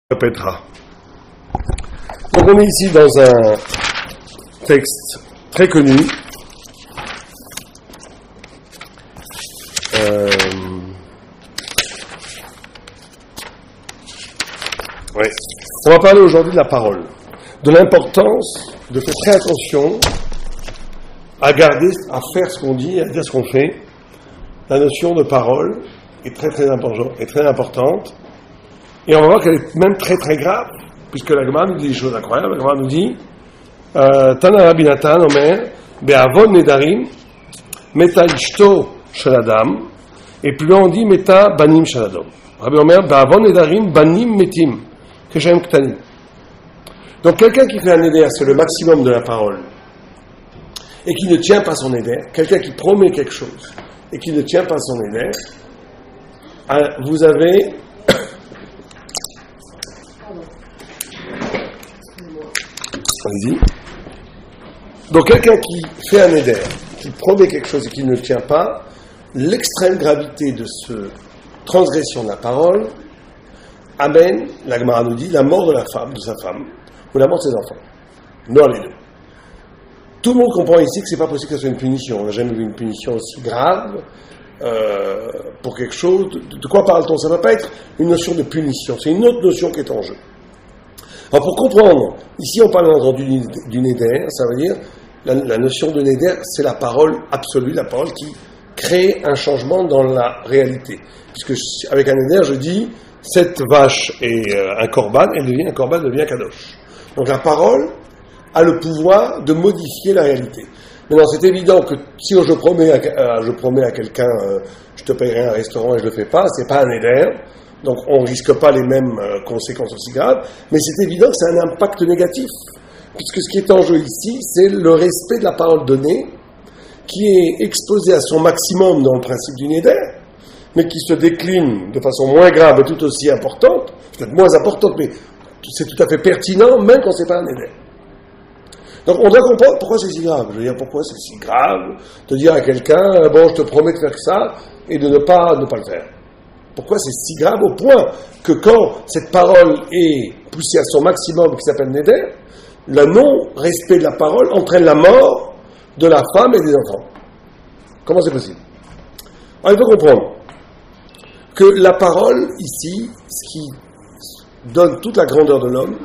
Répétera. Donc on est ici dans un texte très connu. Ouais. On va parler aujourd'hui de la parole, de l'importance de faire très attention à garder, à faire ce qu'on dit, à dire ce qu'on fait. La notion de parole est très importante. Et on va voir qu'elle est même très grave, puisque la Gemara nous dit des choses incroyables. La Gemara nous dit Tana Rabbi Natan Omer Be'avon Nedarim Meta Ishto Shel Adam, et plus loin on dit Meta Banim Shel Adam. Rabbi Omer Be'avon Nedarim Banim Metim Keshem Ktanim. Donc quelqu'un qui fait un éder, c'est le maximum de la parole, et qui ne tient pas son éder, quelqu'un qui promet quelque chose et qui ne tient pas son éder, vous avez allez-y. Donc quelqu'un qui fait un éder, qui promet quelque chose et qui ne le tient pas, l'extrême gravité de cette transgression de la parole amène, la Gemara nous dit, la mort de la femme, de sa femme, ou la mort de ses enfants. Non, les deux. Tout le monde comprend ici que c'est pas possible que ce soit une punition. On n'a jamais vu une punition aussi grave pour quelque chose. De quoi parle-t-on? Ça ne va pas être une notion de punition, c'est une autre notion qui est en jeu. Alors pour comprendre, ici on parle entendu du néder, ça veut dire, la notion de néder, c'est la parole absolue, la parole qui crée un changement dans la réalité. Puisque avec un néder, je dis, cette vache est un korban, un korban devient kadosh. Donc la parole a le pouvoir de modifier la réalité. Maintenant c'est évident que si je promets à quelqu'un, je te paierai un restaurant et je ne le fais pas, c'est pas un néder. Donc on ne risque pas les mêmes conséquences aussi graves, mais c'est évident que c'est un impact négatif, puisque ce qui est en jeu ici, c'est le respect de la parole donnée, qui est exposé à son maximum dans le principe du néder, mais qui se décline de façon moins grave et tout aussi importante, peut-être moins importante, mais c'est tout à fait pertinent, même quand ce n'est pas un néder. Donc on doit comprendre pourquoi c'est si grave. Je veux dire, pourquoi c'est si grave de dire à quelqu'un, bon, je te promets de faire ça, et de ne pas le faire. Pourquoi c'est si grave au point que quand cette parole est poussée à son maximum, qui s'appelle Néder, le non-respect de la parole entraîne la mort de la femme et des enfants. Comment c'est possible? Alors il faut comprendre que la parole, ici, ce qui donne toute la grandeur de l'homme,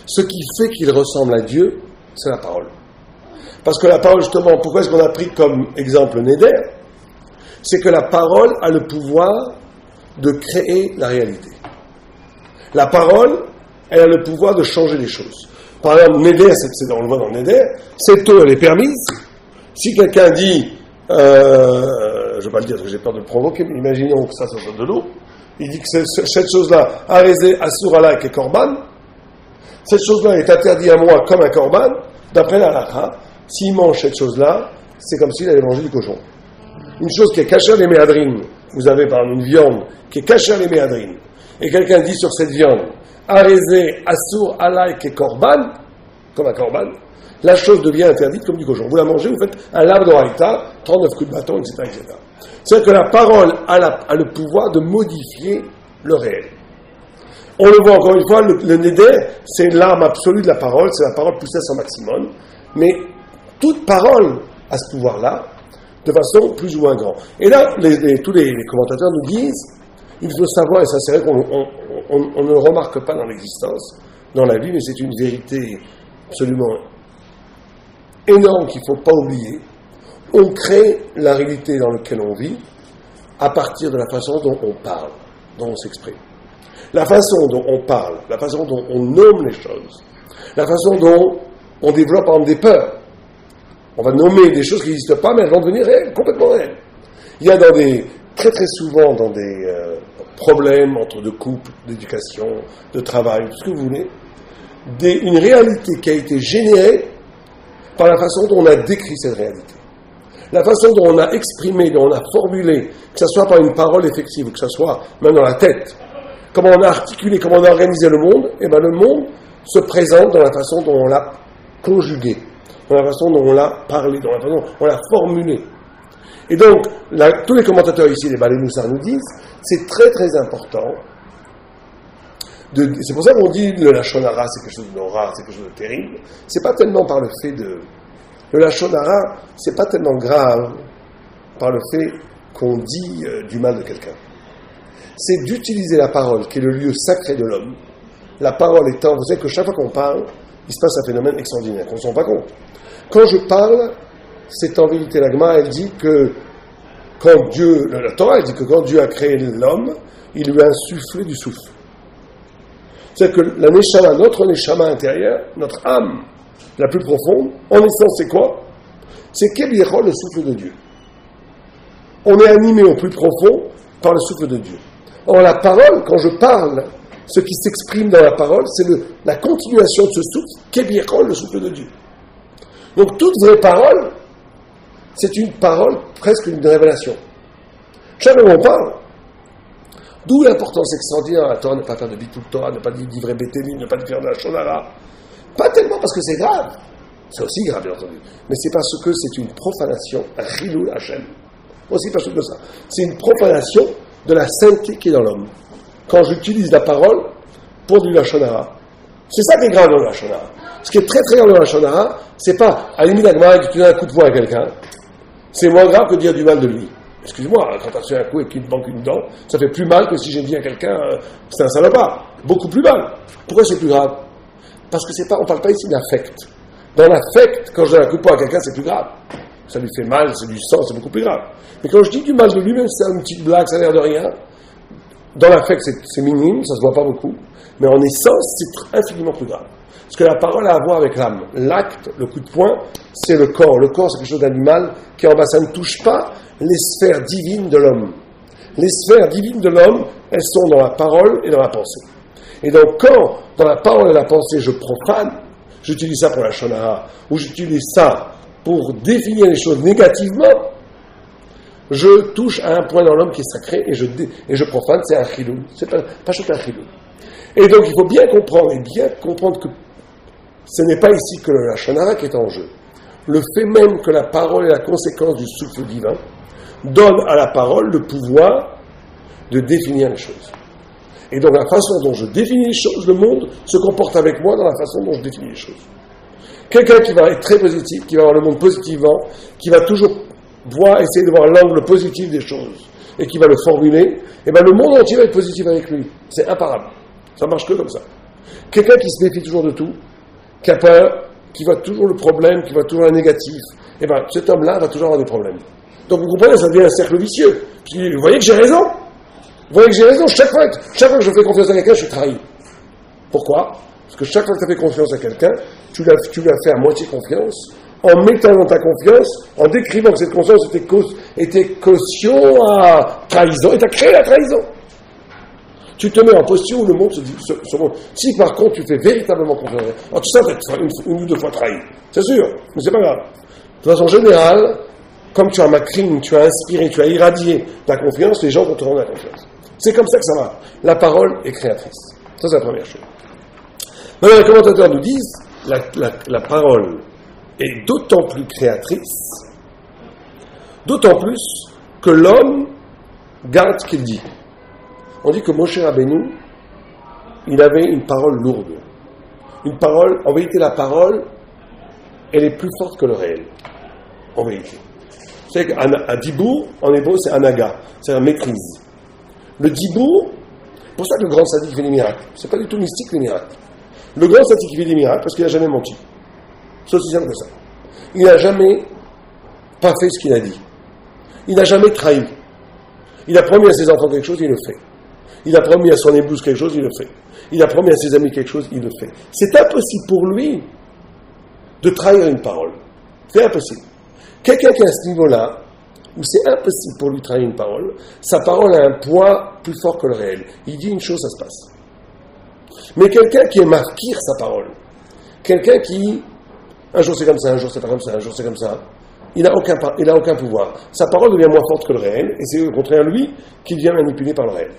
ce qui fait qu'il ressemble à Dieu, c'est la parole. Parce que la parole, justement, pourquoi est-ce qu'on a pris comme exemple Néder? C'est que la parole a le pouvoir de créer la réalité. La parole, elle a le pouvoir de changer les choses. Par exemple, Néder, on le voit dans Néder, cette eau, elle est permise. Si quelqu'un dit, je ne vais pas le dire parce que j'ai peur de le provoquer, mais imaginons que ça soit de l'eau, il dit que cette chose-là, arésé, assour alak et korban, cette chose-là est interdite à moi comme un korban, d'après la halakha, s'il mange cette chose-là, c'est comme s'il avait mangé du cochon. Une chose qui est cachée les méadrines, vous avez par exemple une viande qui est cachée les méadrines, et quelqu'un dit sur cette viande, arésé, assour, alaïk et korban, comme un korban, la chose devient interdite comme du cochon. Vous la mangez, vous faites un lave d'oraïta, 39 coups de bâton, etc. C'est-à-dire que la parole a le pouvoir de modifier le réel. On le voit encore une fois, le néder, c'est l'arme absolue de la parole, c'est la parole poussée à son maximum, mais toute parole a ce pouvoir-là, de façon plus ou moins grande. Et là, tous les commentateurs nous disent, il faut savoir, et ça c'est vrai qu'on ne le remarque pas dans l'existence, dans la vie, mais c'est une vérité absolument énorme qu'il ne faut pas oublier. On crée la réalité dans laquelle on vit à partir de la façon dont on parle, dont on s'exprime. La façon dont on parle, la façon dont on nomme les choses, la façon dont on développe par exemple des peurs. On va nommer des choses qui n'existent pas, mais elles vont devenir réelles, complètement réelles. Il y a très souvent dans des problèmes entre deux couples, d'éducation, de travail, tout ce que vous voulez, une réalité qui a été générée par la façon dont on a décrit cette réalité. La façon dont on a exprimé, dont on a formulé, que ce soit par une parole effective, ou que ce soit même dans la tête, comment on a articulé, comment on a organisé le monde, et bien le monde se présente dans la façon dont on l'a conjugué, dans la façon dont on l'a parlé, dans la façon dont on l'a formulé. Et donc, tous les commentateurs ici, les Balé Moussar nous disent, c'est très important C'est pour ça qu'on dit le lachon hara, c'est quelque chose de rare, c'est quelque chose de terrible. C'est pas tellement par le fait de... Le lachon hara, c'est pas tellement grave par le fait qu'on dit du mal de quelqu'un. C'est d'utiliser la parole, qui est le lieu sacré de l'homme. La parole étant, vous savez que chaque fois qu'on parle, il se passe un phénomène extraordinaire, qu'on ne se rend pas compte. Quand je parle, c'est en vérité la Gemara, elle dit que quand Dieu, la Torah, elle dit que quand Dieu a créé l'homme, il lui a insufflé du souffle. C'est-à-dire que la neshama, notre neshama intérieur, notre âme la plus profonde, en essence, c'est quoi? C'est Kebiechol, le souffle de Dieu. On est animé au plus profond par le souffle de Dieu. Or, la parole, quand je parle, ce qui s'exprime dans la parole, c'est la continuation de ce souffle, Kebiechol, le souffle de Dieu. Donc, toute vraie parole, c'est une parole, presque une révélation. Chaque fois qu'on parle, d'où l'importance extraordinaire, attends, ne pas faire de bitul Torah, ne pas dire d'ivrer bétéli, ne pas faire de la shonara. Pas tellement parce que c'est grave, c'est aussi grave, bien entendu, mais c'est parce que c'est une profanation, un chilul Hashem. Aussi parce que ça. C'est une profanation de la sainteté qui est dans l'homme. Quand j'utilise la parole pour du lachon hara. C'est ça qui est grave dans le lachon hara. Ce qui est très très grave dans le lachon hara, c'est pas, à la limite, tu donnes un coup de poing à quelqu'un, c'est moins grave que de dire du mal de lui. Excuse-moi, quand tu as reçu un coup et qu'il te manque une dent, ça fait plus mal que si j'ai dit à quelqu'un, c'est un salopard. Beaucoup plus mal. Pourquoi c'est plus grave? Parce que on ne parle pas ici d'affect. Dans l'affect, quand je donne un coup de poing à quelqu'un, c'est plus grave. Ça lui fait mal, c'est du sang, c'est beaucoup plus grave. Mais quand je dis du mal de lui, même si c'est une petite blague, ça a l'air de rien, dans l'affect, c'est minime, ça se voit pas beaucoup. Mais en essence, c'est infiniment plus grave. Parce que la parole a à voir avec l'âme. L'acte, le coup de poing, c'est le corps. Le corps, c'est quelque chose d'animal qui en bas, ça ne touche pas les sphères divines de l'homme. Les sphères divines de l'homme, elles sont dans la parole et dans la pensée. Et donc, quand, dans la parole et la pensée, je profane, j'utilise ça pour la shonara, ou j'utilise ça pour définir les choses négativement, je touche à un point dans l'homme qui est sacré, et je profane, c'est un chilul. C'est pas juste un chilul. Et donc, il faut bien comprendre que ce n'est pas ici que la shonara qui est en jeu. Le fait même que la parole est la conséquence du souffle divin donne à la parole le pouvoir de définir les choses. Et donc la façon dont je définis les choses, le monde se comporte avec moi dans la façon dont je définis les choses. Quelqu'un qui va être très positif, qui va voir le monde positivement, qui va toujours essayer de voir l'angle positif des choses, et qui va le formuler, et bien le monde entier va être positif avec lui. C'est imparable. Ça marche que comme ça. Quelqu'un qui se méfie toujours de tout, qui a peur, qui voit toujours le problème, qui voit toujours le négatif, et bien cet homme-là va toujours avoir des problèmes. Donc vous comprenez, ça devient un cercle vicieux. Vous voyez que j'ai raison. Vous voyez que j'ai raison. Chaque fois que je fais confiance à quelqu'un, je suis trahi. Pourquoi? Parce que chaque fois que tu as fait confiance à quelqu'un, tu lui as fait à moitié confiance, en mettant dans ta confiance, en décrivant que cette confiance était caution à trahison, et tu as créé la trahison. Tu te mets en posture où le monde se dit... Si par contre tu fais véritablement confiance, alors tu sais peut-être une ou deux fois trahi. C'est sûr, mais c'est pas grave. De façon générale, comme tu as macrim, tu as inspiré, tu as irradié ta confiance, les gens vont te rendre la confiance. C'est comme ça que ça va. La parole est créatrice. Ça, c'est la première chose. Maintenant, les commentateurs nous disent la parole est d'autant plus créatrice, d'autant plus que l'homme garde ce qu'il dit. On dit que Moshe Rabbeinu, il avait une parole lourde. Une parole, en vérité, la parole, elle est plus forte que le réel. En vérité. Vous savez qu'un dibour, en hébreu, c'est anaga, c'est la maîtrise. Le dibour, pour ça que le grand sadique fait des miracles. C'est pas du tout mystique, les miracles. Le grand sadique fait des miracles parce qu'il n'a jamais menti. C'est aussi simple que ça. Il n'a jamais pas fait ce qu'il a dit. Il n'a jamais trahi. Il a promis à ses enfants quelque chose, il le fait. Il a promis à son épouse quelque chose, il le fait. Il a promis à ses amis quelque chose, il le fait. C'est impossible pour lui de trahir une parole. C'est impossible. Quelqu'un qui est à ce niveau-là, où c'est impossible pour lui de trahir une parole, sa parole a un poids plus fort que le réel. Il dit une chose, ça se passe. Mais quelqu'un qui est marquir sa parole, quelqu'un qui, un jour c'est comme ça, un jour c'est pas comme ça, un jour c'est comme ça, il n'a aucun pouvoir. Sa parole devient moins forte que le réel, et c'est au contraire lui qui devient manipulé par le réel.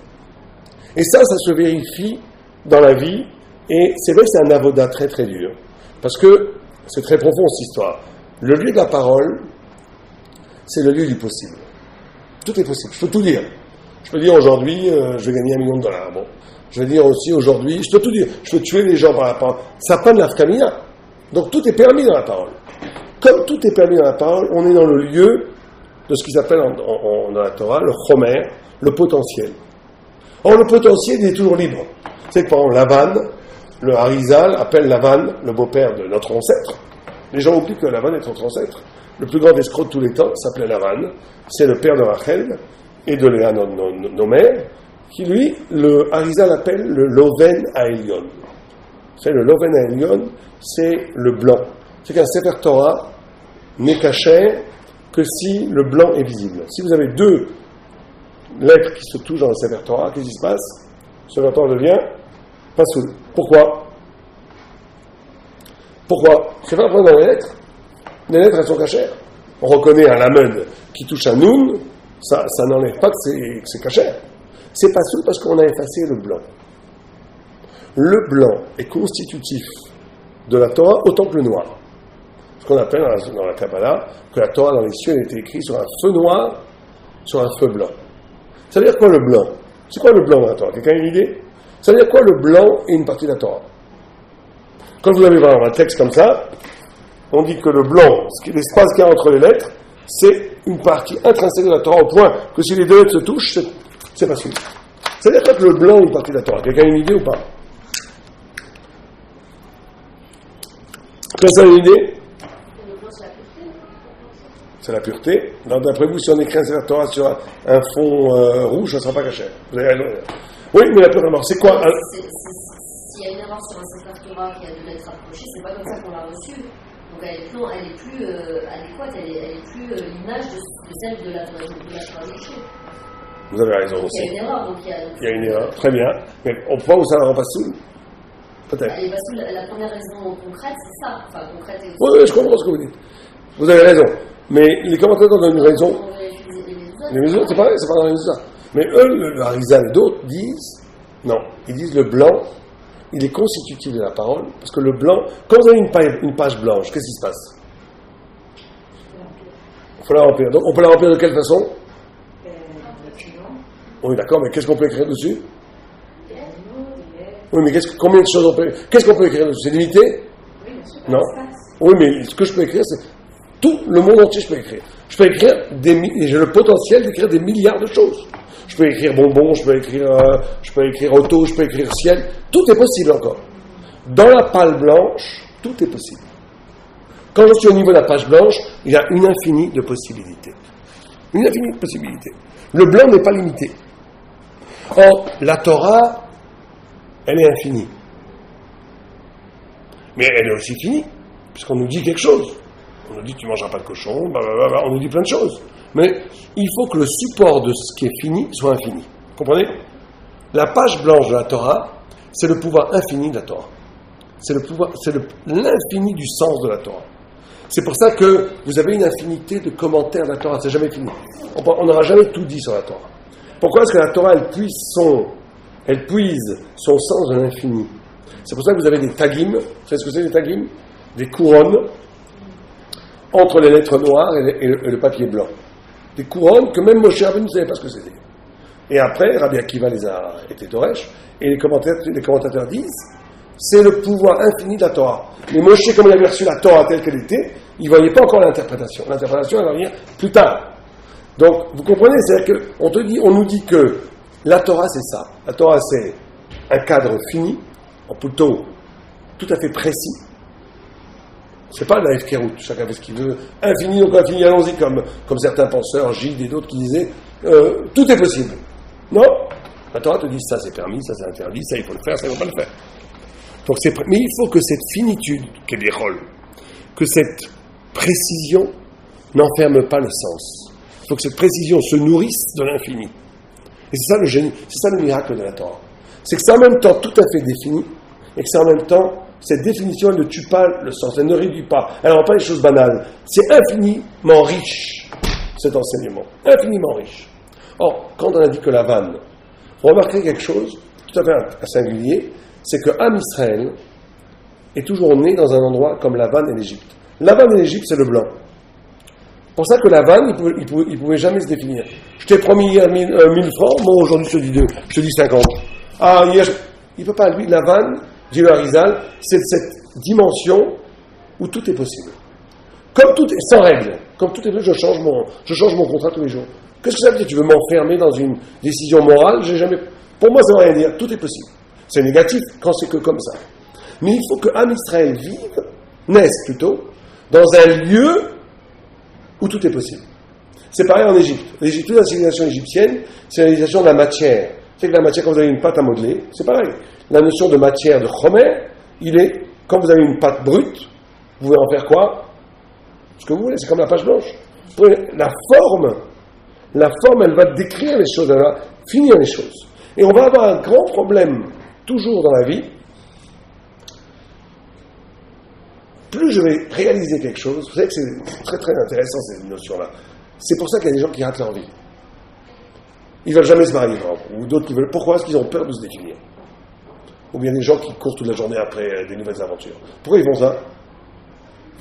Et ça se vérifie dans la vie, et c'est vrai que c'est un avoda très très dur, parce que c'est très profond cette histoire. Le lieu de la parole, c'est le lieu du possible. Tout est possible, je peux tout dire. Je peux dire aujourd'hui, je vais gagner $1 million. Bon, Je veux dire aussi aujourd'hui, je peux tout dire, je peux tuer les gens par la parole. Ça n'a pas de l'afkamina. Donc tout est permis dans la parole. Comme tout est permis dans la parole, on est dans le lieu de ce qu'ils appellent dans la Torah le chomer, le potentiel. Or le potentiel, il est toujours libre. C'est que par exemple Lavan, le Harizal appelle Lavan le beau-père de notre ancêtre. Les gens oublient que Lavan est notre ancêtre. Le plus grand escroc de tous les temps s'appelait Lavan. C'est le père de Rachel et de Léa, nos mères, qui lui, le Harizal appelle le Loven Aelion. C'est le Loven Aelion, c'est le blanc. C'est qu'un Sefer Torah n'est caché que si le blanc est visible. Si vous avez deux lettres qui se touchent dans le Sefer Torah, qu'est-ce qui se passe? Le Sefer Torah devient pasoul. Pourquoi? C'est pas un problème dans les lettres. Les lettres, elles sont cachères. On reconnaît un lamed qui touche un noun, ça n'enlève pas que c'est cachère. C'est pasoul parce qu'on a effacé le blanc. Le blanc est constitutif de la Torah autant que le noir. Ce qu'on appelle dans la Kabbalah que la Torah dans les cieux a été écrite sur un feu noir, sur un feu blanc. Ça veut dire quoi le blanc? C'est quoi le blanc dans la Torah? Quelqu'un a une idée? Ça veut dire quoi le blanc et une partie de la Torah? Quand vous avez un texte comme ça, on dit que le blanc, l'espace qu'il y a entre les lettres, c'est une partie intrinsèque de la Torah au point que si les deux lettres se touchent, c'est pas sûr. Ça veut dire quoi que le blanc est une partie de la Torah? Quelqu'un a une idée ou pas? Personne a une idée? C'est la pureté. Donc, d'après vous, si on écrit un Torah sur un fond rouge, ça ne sera pas caché. Vous avez raison. Oui, mais la pureté, c'est quoi? S'il y a une erreur sur un Sefer Torah qui a deux lettres rapprochées, c'est pas comme ça qu'on l'a reçue. Donc elle est plus adéquate, elle est plus l'image de celle de la traduction. Vous avez raison aussi. Il y a une erreur. Il y a une erreur, très bien. Mais on voit où ça la rend pas soule? Peut-être. La première raison concrète, c'est ça. Enfin, concrète et oui, je comprends ce que vous dites. Vous avez raison. Mais les commentateurs donnent une raison. Les musulmans, c'est pareil, c'est pas dans les musulmans. Mais eux, le Harizal et d'autres disent, non, ils disent le blanc, il est constitutif de la parole, parce que le blanc, quand vous avez une page blanche, qu'est-ce qui se passe? Il faut la remplir. Donc on peut la remplir de quelle façon? Oui, d'accord, mais qu'est-ce qu'on peut écrire dessus? Oui, mais combien de choses on peut écrire? Qu'est-ce qu'on peut écrire dessus? C'est limité? Non. Oui, mais ce que je peux écrire, c'est tout le monde entier, je peux écrire. Je peux écrire j'ai le potentiel d'écrire des milliards de choses. Je peux écrire bonbon, je peux écrire auto, je peux écrire ciel. Tout est possible encore. Dans la page blanche, tout est possible. Quand je suis au niveau de la page blanche, il y a une infinie de possibilités. Une infinie de possibilités. Le blanc n'est pas limité. Or, la Torah, elle est infinie. Mais elle est aussi finie, puisqu'on nous dit quelque chose. On nous dit tu ne mangeras pas de cochon, blablabla, on nous dit plein de choses. Mais il faut que le support de ce qui est fini soit infini. Vous comprenez? La page blanche de la Torah, c'est le pouvoir infini de la Torah. C'est l'infini du sens de la Torah. C'est pour ça que vous avez une infinité de commentaires de la Torah. C'est jamais fini. On n'aura jamais tout dit sur la Torah. Pourquoi est-ce que la Torah, elle puise son sens de l'infini? C'est pour ça que vous avez des tagim. Vous savez ce que c'est des tagim? Des couronnes entre les lettres noires et le papier blanc. Des couronnes que même Moshe Rabbeinu ne savait pas ce que c'était. Et après, Rabbi Akiva les a été Doresh, et les commentateurs disent, c'est le pouvoir infini de la Torah. Mais Moshe, comme il avait reçu la Torah telle qu'elle était, il ne voyait pas encore l'interprétation. L'interprétation, elle va venir plus tard. Donc, vous comprenez, c'est-à-dire qu'on nous dit que la Torah, c'est ça. La Torah, c'est un cadre fini, en plutôt tout à fait précis. C'est pas la Hefkerut, chacun fait ce qu'il veut. Infini, donc infini, allons-y, comme certains penseurs, Gide et d'autres qui disaient, tout est possible. Non, la Torah te dit, ça c'est permis, ça c'est interdit, ça il faut le faire, ça il ne faut pas le faire. Donc mais il faut que cette finitude, que cette précision n'enferme pas le sens. Il faut que cette précision se nourrisse de l'infini. Et c'est ça le génie, c'est ça le miracle de la Torah. C'est que c'est en même temps tout à fait défini, et que c'est en même temps, cette définition, elle ne tue pas le sens, elle ne réduit pas, elle ne rend pas les choses banales. C'est infiniment riche, cet enseignement. Infiniment riche. Or, quand on a dit que la vanne, vous remarquerez quelque chose tout à fait singulier, c'est que Am Israël est toujours né dans un endroit comme la vanne et l'Égypte. La vanne et l'Égypte, c'est le blanc. C'est pour ça que la vanne, il pouvait jamais se définir. Je t'ai promis hier 1000 francs, moi aujourd'hui je te dis 50. Ah, il ne peut pas, lui, Lavan, dit le Harizal, c'est cette dimension où tout est possible. Comme tout est sans règle, comme tout est possible, je change mon contrat tous les jours. Qu'est-ce que ça veut dire? Tu veux m'enfermer dans une décision morale? Pour moi, ça ne veut rien dire. Tout est possible. C'est négatif quand c'est que comme ça. Mais il faut que Am Israël naisse plutôt, dans un lieu où tout est possible. C'est pareil en Égypte. L'Égypte, toute la civilisation égyptienne, c'est la civilisation de la matière. C'est que la matière, quand vous avez une pâte à modeler, c'est pareil. La notion de matière, de chomer, quand vous avez une pâte brute, vous pouvez en faire quoi? Ce que vous voulez, c'est comme la page blanche. La forme, elle va décrire les choses, elle va finir les choses. Et on va avoir un grand problème, toujours dans la vie. Plus je vais réaliser quelque chose, vous savez que c'est très très intéressant cette notion-là. C'est pour ça qu'il y a des gens qui ratent leur vie. Ils ne veulent jamais se marier, ou d'autres qui veulent. Pourquoi? Parce qu'ils ont peur de se définir. Ou bien des gens qui courent toute la journée après des nouvelles aventures. Pourquoi ils font ça?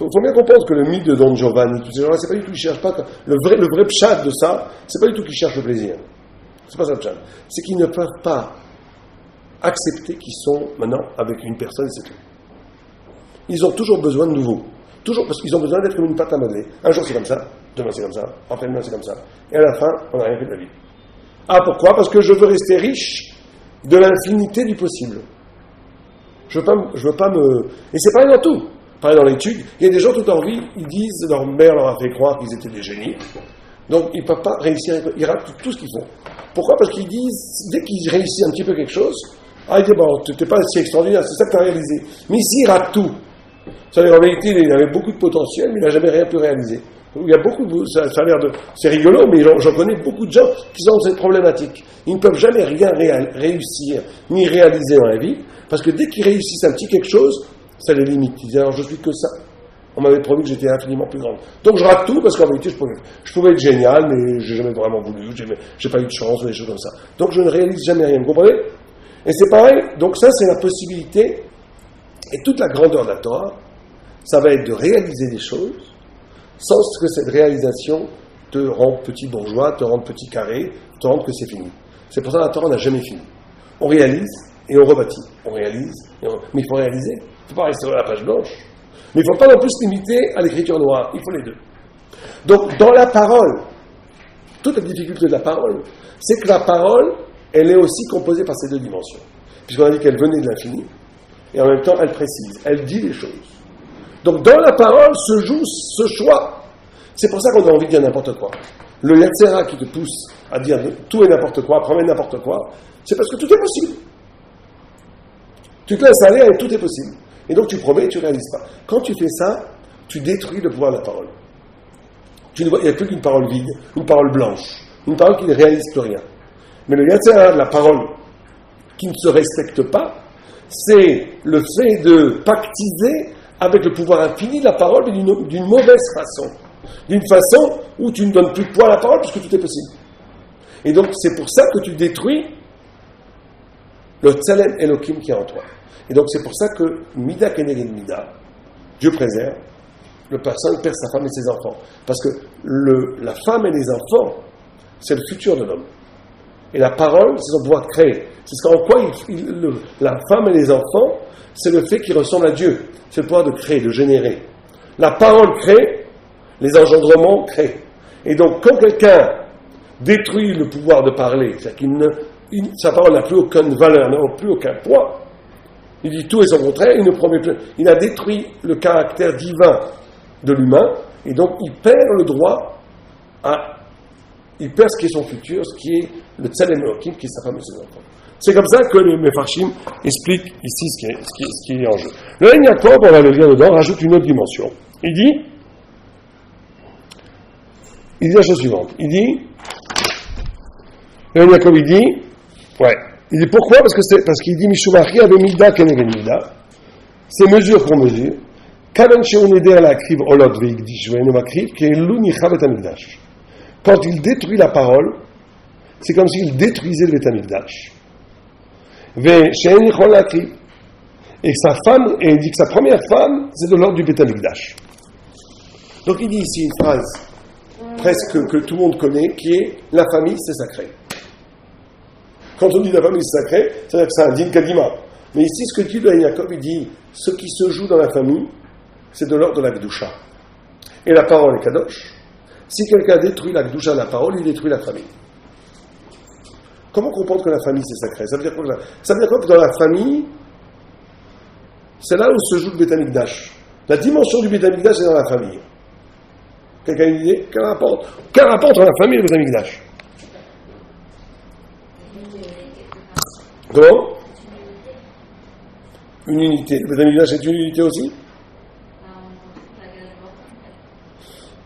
Il faut bien comprendre que le mythe de Don Giovanni, tous ces gens-là, c'est pas du tout qu'ils cherchent pas. Le vrai pshat de ça, c'est pas du tout qu'ils cherchent le plaisir. C'est pas ça le pshat. C'est qu'ils ne peuvent pas accepter qu'ils sont maintenant avec une personne et c'est tout. Ils ont toujours besoin de nouveau. Toujours parce qu'ils ont besoin d'être comme une pâte à modeler. Un jour c'est comme ça, demain c'est comme ça, après-demain c'est comme ça. Et à la fin, on n'a rien fait de la vie. Ah, pourquoi? Parce que je veux rester riche de l'infinité du possible. Je veux pas me... Et c'est pareil dans tout. Pareil dans l'étude. Il y a des gens toute leur vie, ils disent, leur mère leur a fait croire qu'ils étaient des génies. Donc ils ne peuvent pas réussir, ils ratent tout ce qu'ils font. Pourquoi? Parce qu'ils disent, dès qu'ils réussissent un petit peu quelque chose, ils disent, bon, tu n'es pas si extraordinaire, c'est ça que tu as réalisé. Mais ici, ils ratent tout. Ça veut dire, en vérité, il avait beaucoup de potentiel, mais il n'a jamais rien pu réaliser. Il y a beaucoup de... Ça a l'air de... C'est rigolo, mais j'en connais beaucoup de gens qui sont dans cette problématique. Ils ne peuvent jamais rien réussir, ni réaliser dans la vie, parce que dès qu'ils réussissent un petit quelque chose, ça les limite. Ils disent, alors je suis que ça. On m'avait promis que j'étais infiniment plus grande. Donc je rate tout, parce qu'en vérité, je pouvais être génial, mais je n'ai jamais vraiment voulu, j'ai pas eu de chance, ou des choses comme ça. Donc je ne réalise jamais rien, vous comprenez? Et c'est pareil, donc ça c'est la possibilité, et toute la grandeur de la Torah, ça va être de réaliser des choses, sans que cette réalisation te rende petit bourgeois, te rende petit carré, te rende que c'est fini. C'est pour ça que la Torah n'a jamais fini. On réalise et on rebâtit. On réalise, mais il faut réaliser. Il ne faut pas rester sur la page blanche. Mais il ne faut pas non plus se limiter à l'écriture noire. Il faut les deux. Donc, dans la parole, toute la difficulté de la parole, c'est que la parole, elle est aussi composée par ces deux dimensions. Puisqu'on a dit qu'elle venait de l'infini, et en même temps, elle précise, elle dit les choses. Donc, dans la parole se joue ce choix. C'est pour ça qu'on a envie de dire n'importe quoi. Le Yetzera qui te pousse à dire tout et n'importe quoi, promet n'importe quoi, c'est parce que tout est possible. Tu te laisses aller et tout est possible. Et donc, tu promets et tu ne réalises pas. Quand tu fais ça, tu détruis le pouvoir de la parole. Il n'y a plus qu'une parole vide, une parole blanche, une parole qui ne réalise plus rien. Mais le Yetzera de la parole qui ne se respecte pas, c'est le fait de pactiser avec le pouvoir infini de la parole, mais d'une mauvaise façon. D'une façon où tu ne donnes plus de poids à la parole, puisque tout est possible. Et donc, c'est pour ça que tu détruis le Tselem Elohim qui est en toi. Et donc, c'est pour ça que Mida Keneged Mida, Dieu préserve, le personne perd sa femme et ses enfants. Parce que la femme et les enfants, c'est le futur de l'homme. Et la parole, c'est son pouvoir de créer. C'est ce qu'en quoi la femme et les enfants, c'est le fait qu'ils ressemblent à Dieu. C'est le pouvoir de créer, de générer. La parole crée, les engendrements créent. Et donc, quand quelqu'un détruit le pouvoir de parler, c'est-à-dire sa parole n'a plus aucune valeur, n'a plus aucun poids, il dit tout et son contraire, il ne promet plus. Il a détruit le caractère divin de l'humain, et donc il perd le droit il perd ce qui est son futur, ce qui est le Tselem Elohim, qui est sa femme et ses enfants. C'est comme ça que les Mefarshim expliquent ici ce qui est en jeu. Le Ein Yaakov, on va le lire dedans, rajoute une autre dimension. Il dit la chose suivante. Le Ein Yaakov, il dit pourquoi? Parce qu'il dit Mishumachi avait Mida Keneged Mida. Ces mesures qu'on mesure, Kaven Shehu Neder La'akriv Olot Ve'ikdish Ve'enu Makriv Ke'elu Nicha Bet HaMikdash. Quand il détruit la parole, c'est comme s'il détruisait le Bet HaMikdash. Ve'she'en Yichol La'akriv. Et il dit que sa première femme, c'est de l'ordre du Bet HaMikdash. Donc il dit ici une phrase presque que tout le monde connaît, qui est la famille, c'est sacré. Quand on dit la famille sacrée, c'est-à-dire que c'est un din kadima. Mais ici, ce que dit le Yaakov, il dit, ce qui se joue dans la famille, c'est de l'ordre de la Kedusha. Et la parole est Kadosh. Si quelqu'un détruit la Kedusha de la parole, il détruit la famille. Comment comprendre que la famille c'est sacré? Ça veut dire quoi que dans la famille, c'est là où se joue le Beth Amikdash. La dimension du Beth Amikdash est dans la famille. Quelqu'un a une idée? Quel rapport entre la famille et le Beth Amikdash? Comment? Une unité. Le Beth Amikdash est une unité aussi?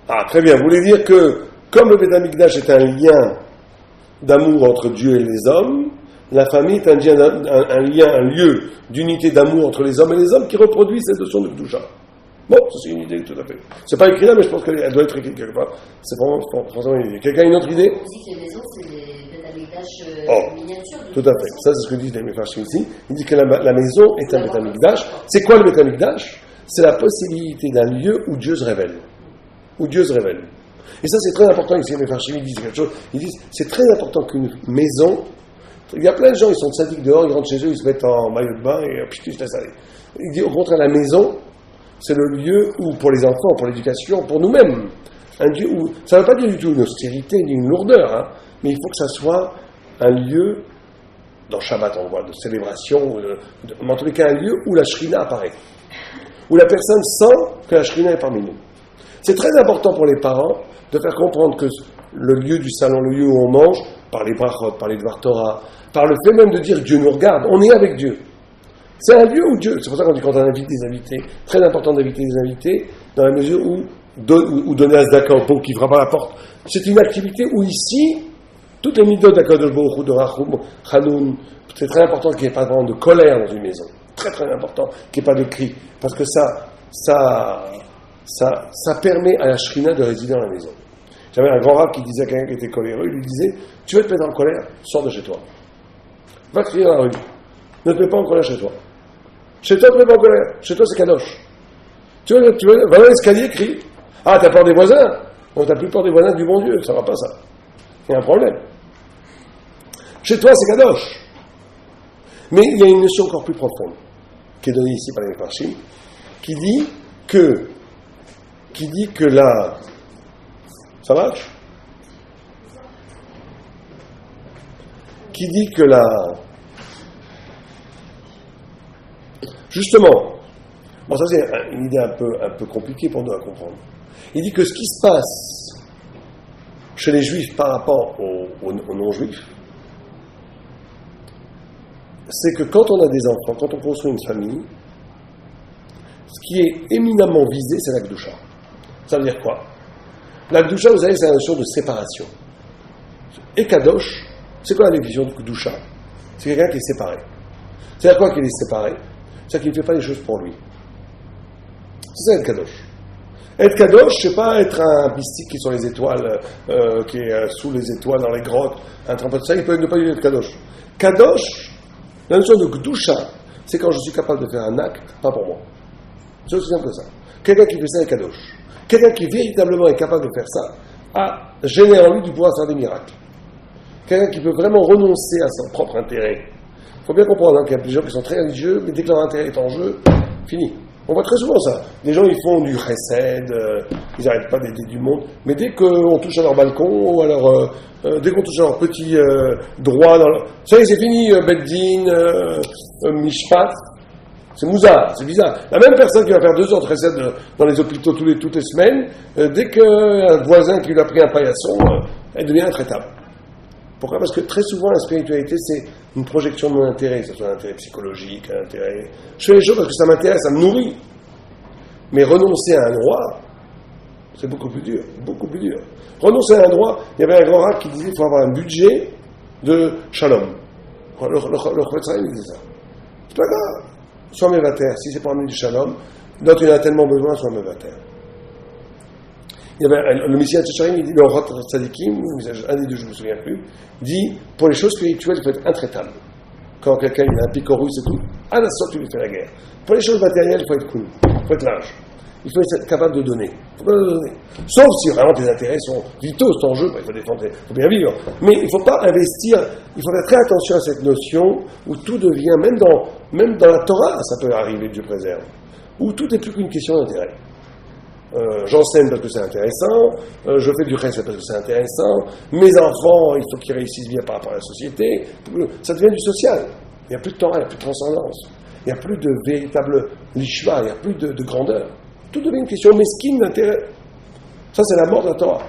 Ah, très bien. Vous voulez dire que, comme le Beth Amikdash est un lien d'amour entre Dieu et les hommes, la famille est un lieu d'unité d'amour entre les hommes et les hommes qui reproduit cette notion de Kedusha. Bon, ça c'est une idée tout à fait. C'est pas écrit là, mais je pense qu'elle doit être écrite quelque part. C'est vraiment une idée. Quelqu'un a une autre idée? On dit que les maisons, c'est des Beth Amikdash miniatures. Tout à fait. Ça, c'est ce que dit les Mefarshim ici. Il dit que la maison est un Beth Amikdash. C'est quoi le Beth Amikdash? C'est la possibilité d'un lieu où Dieu se révèle. Où Dieu se révèle. Et ça, c'est très important ici. Les Mefarshim disent quelque chose. Ils disent c'est très important qu'une maison. Il y a plein de gens, ils sont sadiques dehors, ils rentrent chez eux, ils se mettent en maillot de bain et ils se laissent aller. Il dit au contraire, la maison, c'est le lieu où, pour les enfants, pour l'éducation, pour nous-mêmes, un lieu où, ça ne veut pas dire du tout une austérité ni une lourdeur, hein, mais il faut que ça soit un lieu, dans Shabbat on voit, de célébration, mais en tous les cas un lieu où la Shrina apparaît, où la personne sent que la Shrina est parmi nous. C'est très important pour les parents de faire comprendre que le lieu du salon, le lieu où on mange, par les brachot, par les dvar Torah, par le fait même de dire Dieu nous regarde, on est avec Dieu. C'est un lieu où Dieu, c'est pour ça qu'on dit quand on invite des invités, très important d'inviter des invités, dans la mesure où donner à Zdaka au pauvre qui frappe à la porte. C'est une activité où ici, toutes les midot d'Akadosh Baruch Hu, de Rachum, Chanoun, c'est très important qu'il n'y ait pas vraiment de colère dans une maison. Très très important qu'il n'y ait pas de cri. Parce que ça permet à la Shrina de résider dans la maison. J'avais un grand rab qui disait à quelqu'un qui était coléreux, il lui disait, tu veux te mettre en colère, sors de chez toi. Va crier dans la rue. Ne te mets pas en colère chez toi. Chez toi, ne te mets pas en colère. Chez toi, c'est Kadosh. Tu veux, va dans l'escalier, crie. Ah, t'as peur des voisins? Non, t'as plus peur des voisins du bon Dieu. Ça va pas, ça. Il y a un problème. Chez toi, c'est Kadosh. Mais il y a une notion encore plus profonde, qui est donnée ici par les Mefarshim, qui dit que la... Ça marche? Qui dit que la... Justement, bon ça c'est une idée un peu compliquée pour nous à comprendre. Il dit que ce qui se passe chez les juifs par rapport aux non-juifs, c'est que quand on a des enfants, quand on construit une famille, ce qui est éminemment visé, c'est la Kedusha. Ça veut dire quoi? La Kedusha, vous savez, c'est la notion de séparation. Et Kadosh, c'est quoi la définition de Kedusha? C'est quelqu'un qui est séparé. C'est-à-dire quoi qu'il est séparé? C'est-à-dire qu'il ne fait pas les choses pour lui. C'est ça être Kadosh. Être Kadosh, c'est pas être un mystique qui est sur les étoiles, qui est sous les étoiles, dans les grottes, un trempeur de ça, il peut ne pas être Kadosh. Kadosh, la notion de Kedusha, c'est quand je suis capable de faire un acte, pas pour moi. C'est aussi simple que ça. Quelqu'un qui fait ça est Kadosh. Quelqu'un qui véritablement est capable de faire ça, génère en lui du pouvoir de faire des miracles. Quelqu'un qui peut vraiment renoncer à son propre intérêt. Il faut bien comprendre qu'il y a des gens qui sont très religieux, mais dès que leur intérêt est en jeu, fini. On voit très souvent ça. Les gens, ils font du chesed, ils n'arrêtent pas d'aider du monde, mais dès qu'on touche à leur balcon, ou alors dès qu'on touche à leur petit droit, ça y est, c'est fini, Beddin, Mishpat, c'est Mouza, c'est bizarre. La même personne qui va faire 2 heures de chesed dans les hôpitaux toutes les semaines, dès qu'un voisin qui lui a pris un paillasson, elle devient intraitable. Pourquoi? Parce que très souvent, la spiritualité, c'est une projection de mon intérêt, que ce soit un intérêt psychologique, un intérêt... Je fais les choses parce que ça m'intéresse, ça me nourrit. Mais renoncer à un droit, c'est beaucoup plus dur, beaucoup plus dur. Renoncer à un droit, il y avait un grand rabbin qui disait qu'il faut avoir un budget de shalom. Le Chofetz il disait ça. C'est pas grave. Sois mévater, si c'est pour amener du shalom, dont il en a tellement besoin, sois mévater. Il y avait le Messie Tchacharim, il dit, le Rot Tzadikim, un des deux, je ne me souviens plus, dit, pour les choses spirituelles, il faut être intraitable. Quand quelqu'un il a un pic au russe et tout, à la sorte, tu lui fais la guerre. Pour les choses matérielles, il faut être cool, il faut être large. Il faut être capable de donner. Sauf si vraiment tes intérêts sont vitaux, c'est en jeu, il faut défendre, il faut bien vivre. Mais il ne faut pas investir, il faut faire très attention à cette notion où tout devient, même dans la Torah, ça peut arriver, Dieu préserve, où tout n'est plus qu'une question d'intérêt. J'enseigne parce que c'est intéressant, je fais du reste parce que c'est intéressant, mes enfants, il faut qu'ils réussissent bien par rapport à la société, ça devient du social. Il n'y a plus de Torah, il n'y a plus de transcendance, il n'y a plus de véritable lishva, il n'y a plus de grandeur. Tout devient une question mesquine d'intérêt. Ça, c'est la mort de la Torah.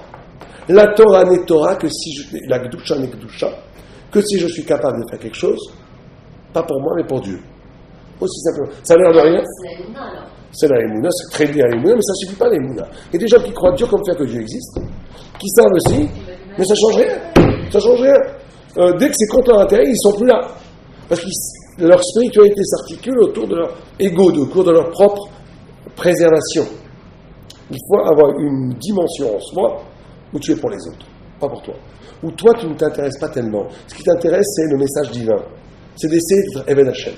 La Torah n'est Torah que si la Kedusha n'est Kedusha, que si je suis capable de faire quelque chose, pas pour moi, mais pour Dieu. Aussi simplement. Ça a l'air de rien. C'est la Emouna, alors. C'est la Emouna, c'est très lié à l'Emouna, mais ça ne suffit pas l'Emouna. Il y a des gens qui croient dur comme faire que Dieu existe, qui savent aussi, mais ça ne change rien. Ça change rien. Dès que c'est contre leur intérêt, ils ne sont plus là. Parce que leur spiritualité s'articule autour de leur ego, autour de leur propre préservation. Il faut avoir une dimension en soi où tu es pour les autres, pas pour toi. Où toi, tu ne t'intéresses pas tellement. Ce qui t'intéresse, c'est le message divin. C'est d'essayer d'être Eved Hashem.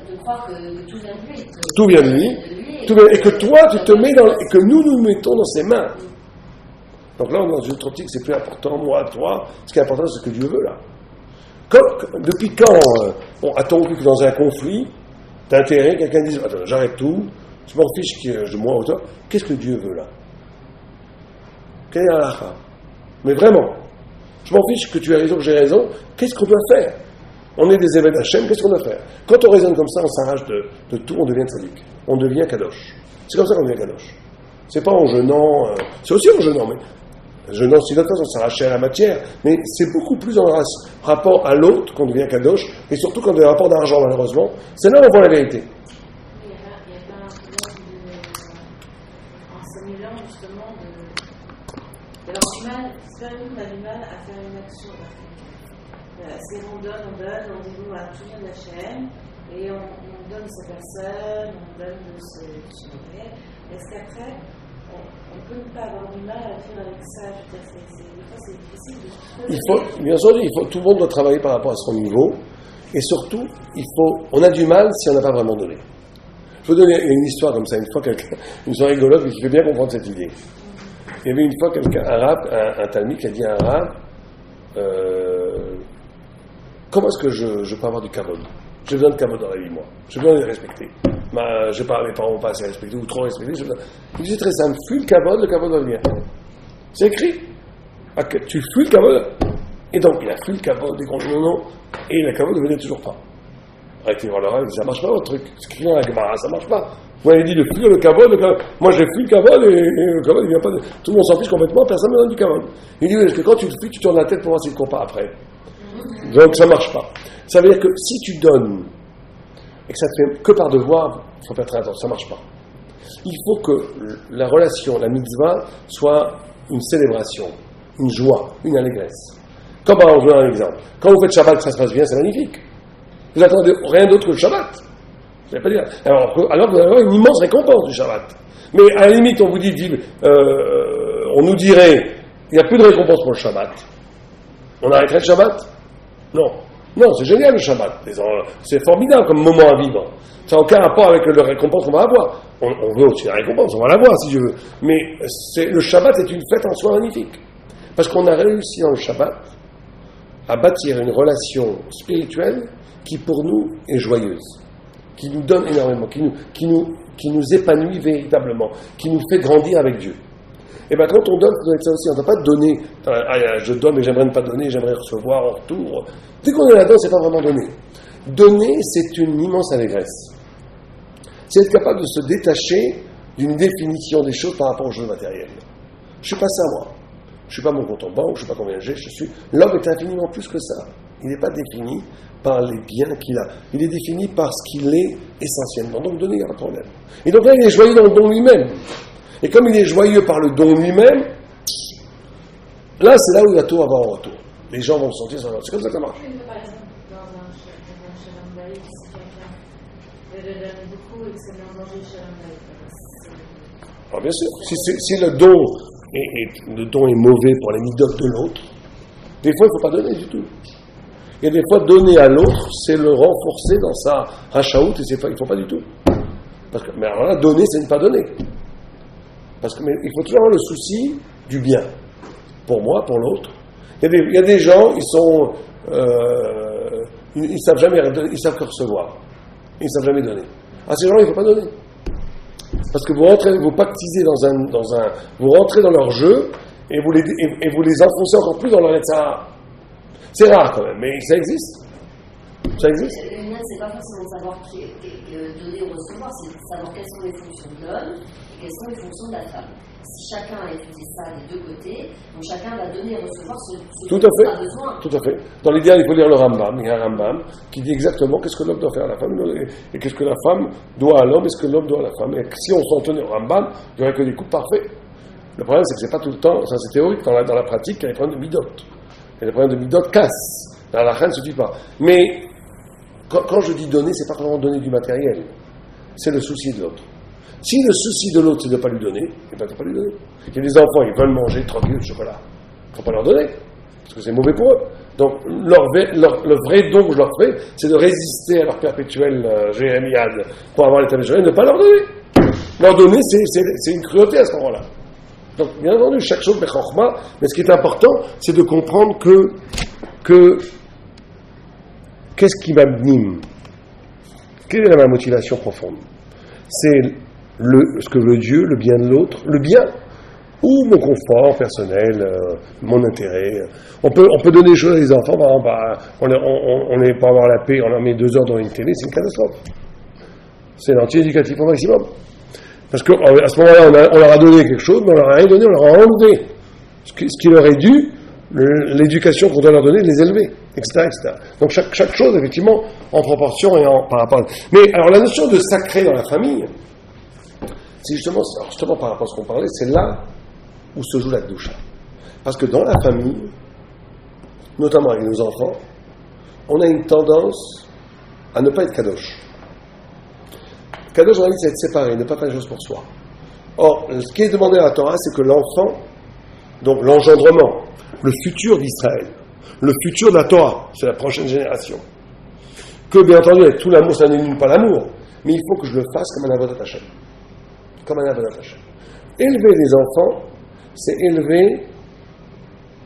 De croire que tout vient de lui. Tout vient de lui. Et que toi, tu te mets dans... Et que nous mettons dans ses mains. Donc là, on est dans une autre optique, c'est plus important, moi, toi. Ce qui est important, c'est ce que Dieu veut, là. Depuis quand a-t-on vu que dans un conflit d'intérêt, quelqu'un dise, attends, j'arrête tout, je m'en fiche de moi ou toi, qu'est-ce que Dieu veut, là? Quelle est la halakha? Mais vraiment, je m'en fiche que tu aies raison, que j'ai raison, qu'est-ce qu'on doit faire? On est des Eved Hashem, qu'est-ce qu'on doit faire? Quand on raisonne comme ça, on s'arrache de tout, on devient tzaddik. On devient kadosh. C'est comme ça qu'on devient kadosh. C'est pas en jeûnant, c'est aussi en jeûnant, mais jeûnant si d'autres, on s'arrachait à la matière, mais c'est beaucoup plus en rapport à l'autre qu'on devient kadosh, et surtout quand on a des rapports d'argent, malheureusement, c'est là où on voit la vérité. Il y a pas un problème en simulant justement de leur du mal, c'est nous on a du mal à faire une action. C'est on donne, on dit nous à tout vient de la chaîne, et on donne sa personne, on donne son matériel. Est-ce qu'après, on peut ne pas avoir du mal à faire avec ça? Je veux dire, des fois c'est difficile de... Bien sûr, tout le monde doit travailler par rapport à son niveau, et surtout, on a du mal si on n'a pas vraiment donné. Je vais donner une histoire comme ça, une fois une histoire rigolote, mais qui fait bien comprendre cette idée. Il y avait une fois un talmide qui a dit à un arabe, comment est-ce que je peux avoir du kavod? J'ai besoin de kavod dans la vie, moi. J'ai besoin de les respecter. Mes parents n'ont pas assez respecté, ou trop respecté. Il dit, c'est très simple, fuis le kavod va venir. C'est écrit. Tu fuis le kavod. Et donc, il a fui le kavod, des grands non, et le kavod ne venait toujours pas. Arrêtez de voir le rêve, ça marche pas votre truc. C'est écrit dans la Gemara, ça marche pas. Vous m'avez dit de fuir le kavod, moi j'ai fui le kavod, et le kavod, il vient pas de... Tout le monde s'en fiche complètement, personne ne me donne du kavod. Il dit, oui, parce que quand tu le fuis, tu tournes la tête pour voir s'il ne court pas après. Donc ça marche pas. Ça veut dire que si tu donnes et que ça te fait que par devoir, il faut faire très attention, ça marche pas. Il faut que la relation, la mitzvah, soit une célébration, une joie, une allégresse. Comme par exemple, je vous donne un exemple. Quand vous faites Shabbat, ça se passe bien, c'est magnifique. Vous attendez rien d'autre que le Shabbat. Je vais pas dire. Alors vous allez avoir une immense récompense du Shabbat. Mais à la limite, on vous dit, on nous dirait, il n'y a plus de récompense pour le Shabbat. On arrêterait le Shabbat? Non, c'est génial le Shabbat. C'est formidable comme moment à vivre. Ça n'a aucun rapport avec le récompense qu'on va avoir. On veut aussi la récompense, on va l'avoir si je veux. Mais le Shabbat est une fête en soi magnifique. Parce qu'on a réussi dans le Shabbat à bâtir une relation spirituelle qui pour nous est joyeuse, qui nous donne énormément, qui nous épanouit véritablement, qui nous fait grandir avec Dieu. Et bien quand on donne, ça doit être ça aussi, on ne doit pas donner, je donne mais j'aimerais ne pas donner, j'aimerais recevoir en retour. Dès qu'on est là-dedans, c'est pas vraiment donner. Donner, c'est une immense allégresse. C'est être capable de se détacher d'une définition des choses par rapport aux choses matérielles. Je ne suis pas ça, moi. Je ne suis pas mon compte en banque, je ne sais pas combien j'ai, l'homme est infiniment plus que ça. Il n'est pas défini par les biens qu'il a. Il est défini par ce qu'il est essentiellement. Donc donner, il n'y a pas de problème. Et donc là, il est joyeux dans le don lui-même. Et comme il est joyeux par le don lui-même, là, c'est là où il va tout avoir en retour. Les gens vont se sentir, c'est comme ça que ça marche. Par exemple, dans un Shalom Bayit, si quelqu'un donne beaucoup et que ça met en danger le Shalom Bayit. Alors bien sûr, si le don est mauvais pour les midotes de l'autre, des fois, il ne faut pas donner du tout. Et des fois, donner à l'autre, c'est le renforcer dans sa hachaout, et il ne faut pas du tout. Mais alors là, donner, c'est ne pas donner. Parce que, mais il faut toujours avoir le souci du bien. Pour moi, pour l'autre. Il y a des gens, ils savent jamais, ils savent que recevoir. Ils savent jamais donner. À ces gens, il ne faut pas donner. Parce que vous pactisez vous rentrez dans leur jeu et vous les enfoncez encore plus dans leur état. C'est rare quand même, mais ça existe. Ça existe. Le lien, c'est pas forcément de savoir qui est donner ou recevoir, c'est de savoir quelles sont les fonctions de l'homme et quelles sont les fonctions de la femme. Si chacun a étudié ça des deux côtés, donc chacun va donner et recevoir ce dont il a besoin. Tout à fait. Dans l'idéal, il faut lire le Rambam. Il y a un Rambam qui dit exactement qu'est-ce que l'homme doit faire à la femme et qu'est-ce que la femme doit à l'homme et ce que l'homme doit à la femme. Et si on s'en tenait au Rambam, il n'y aurait que des couples parfaits. Le problème, c'est que c'est pas tout le temps, ça c'est théorique, dans la pratique, il y a les problèmes de midot. Et les problèmes de midot cassent. Dans la reine ne suffit pas. Mais quand je dis donner, c'est pas vraiment donner du matériel. C'est le souci de l'autre. Si le souci de l'autre, c'est de ne pas lui donner, eh bien, tu ne peux pas lui donner. Il y a des enfants, ils veulent manger tranquille du chocolat. Il ne faut pas leur donner, parce que c'est mauvais pour eux. Donc, le vrai don que je leur fais, c'est de résister à leur perpétuelle jérémiade pour avoir l'état naturel et ne pas leur donner. Leur donner, c'est une cruauté à ce moment-là. Donc, bien entendu, chaque chose met chorma, mais ce qui est important, c'est de comprendre que qu'est-ce qui m'anime? Quelle est ma motivation profonde? C'est ce que veut Dieu, le bien de l'autre, le bien, ou mon confort personnel, mon intérêt. On peut donner des choses à des enfants, par exemple, on n'est pas avoir la paix, on leur met 2 heures dans une télé, c'est une catastrophe. C'est l'anti-éducatif au maximum. Parce qu'à ce moment-là, on leur a donné quelque chose, mais on leur a rien donné, on leur a enlevé. Ce qui leur est dû, l'éducation qu'on doit leur donner, les élever, etc. Donc chaque chose, effectivement, en proportion et par rapport à... Mais alors la notion de sacré dans la famille, c'est justement par rapport à ce qu'on parlait, c'est là où se joue la Kedusha. Parce que dans la famille, notamment avec nos enfants, on a une tendance à ne pas être kadosh. Kadosh, on a dit, c'est être séparé, ne pas faire les choses pour soi. Or, ce qui est demandé à la Torah, c'est que l'enfant, donc l'engendrement, le futur d'Israël, le futur de la Torah, c'est la prochaine génération, que bien entendu, avec tout l'amour, ça n'élimine pas l'amour, mais il faut que je le fasse comme un avodat Hashem. Comme un avodat Hashem. Élever les enfants, c'est élever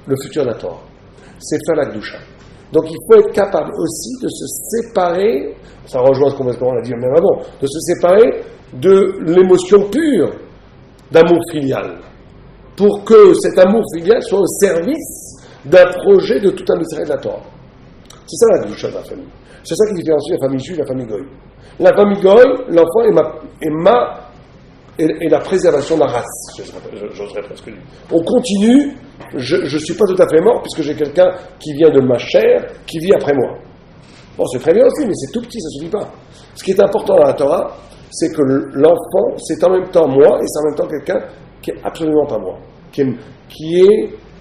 le futur de la Torah. C'est faire la Kedusha. Donc il faut être capable aussi de se séparer, ça rejoint ce qu'on a dit même avant, de se séparer de l'émotion pure d'amour filial, pour que cet amour filial soit au service d'un projet de tout un Israël de la Torah. C'est ça la Kedusha de la famille. C'est ça qui différencie la famille juive et la famille goy. La famille goy, l'enfant est la préservation de la race, j'oserais presque dire. On continue, je ne suis pas tout à fait mort, puisque j'ai quelqu'un qui vient de ma chair, qui vit après moi. Bon, c'est très bien aussi, mais c'est tout petit, ça ne suffit pas. Ce qui est important dans la Torah, c'est que l'enfant, c'est en même temps moi, et c'est en même temps quelqu'un qui est absolument pas moi.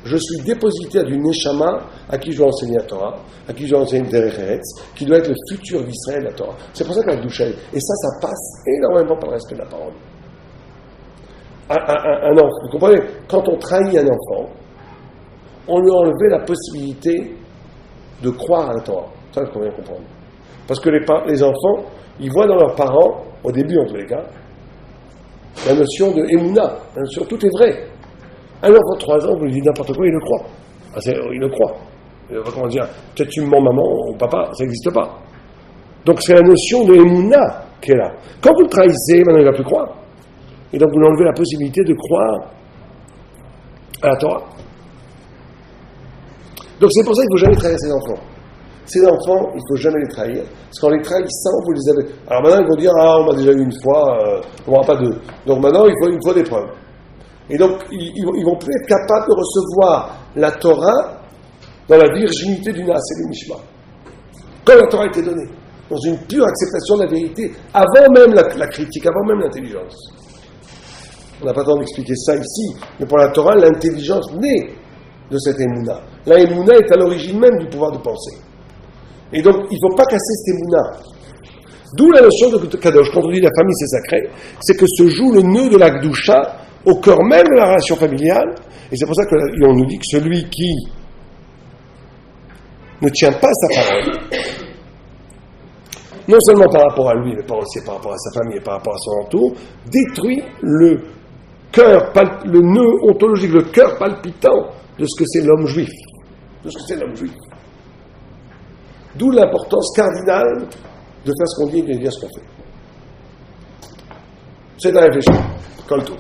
Je suis dépositaire d'une Neshama à qui je dois enseigner la Torah, à qui je dois enseigner le Derech Eretz, qui doit être le futur d'Israël, la Torah. C'est pour ça que la Kedusha, et ça passe énormément par le respect de la parole. Un enfant, vous comprenez, quand on trahit un enfant, on lui a enlevé la possibilité de croire à la Torah. Ça, il faut bien comprendre. Parce que les enfants, ils voient dans leurs parents, au début en tous les cas, la notion de Emouna, la notion tout est vrai. Un enfant de 3 ans, vous lui dites n'importe quoi, il le croit. Il le croit. Comment dire, peut-être tu me mens maman ou papa, ça n'existe pas. Donc c'est la notion de Emouna qui est là. Quand vous le trahissez, maintenant il ne va plus croire. Et donc vous lui enlevez la possibilité de croire à la Torah. Donc c'est pour ça qu'il ne faut jamais trahir ses enfants. Ces enfants, il ne faut jamais les trahir. Parce qu'en les trahissant, vous les avez... Alors maintenant, ils vont dire, on m'a déjà eu une fois, on n'aura pas 2. Donc maintenant, il faut une fois d'épreuve. Et donc, ils vont plus être capables de recevoir la Torah dans la virginité du Naaseh Mishma. Quand la Torah a été donnée, dans une pure acceptation de la vérité, avant même la critique, avant même l'intelligence. On n'a pas le temps d'expliquer ça ici, mais pour la Torah, l'intelligence naît de cette Emouna. La Emouna est à l'origine même du pouvoir de penser. Et donc, il ne faut pas casser cette Emouna. D'où la notion de Kadosh. Quand on dit la famille c'est sacré, c'est que se joue le nœud de la Kedusha au cœur même de la relation familiale. Et c'est pour ça qu'on nous dit que celui qui ne tient pas sa parole, non seulement par rapport à lui, mais aussi par rapport à sa famille et par rapport à son entour, détruit le nœud ontologique, le cœur palpitant de ce que c'est l'homme juif. De ce que c'est l'homme juif. D'où l'importance cardinale de faire ce qu'on dit et de dire ce qu'on fait. C'est à réfléchir. Colle tout.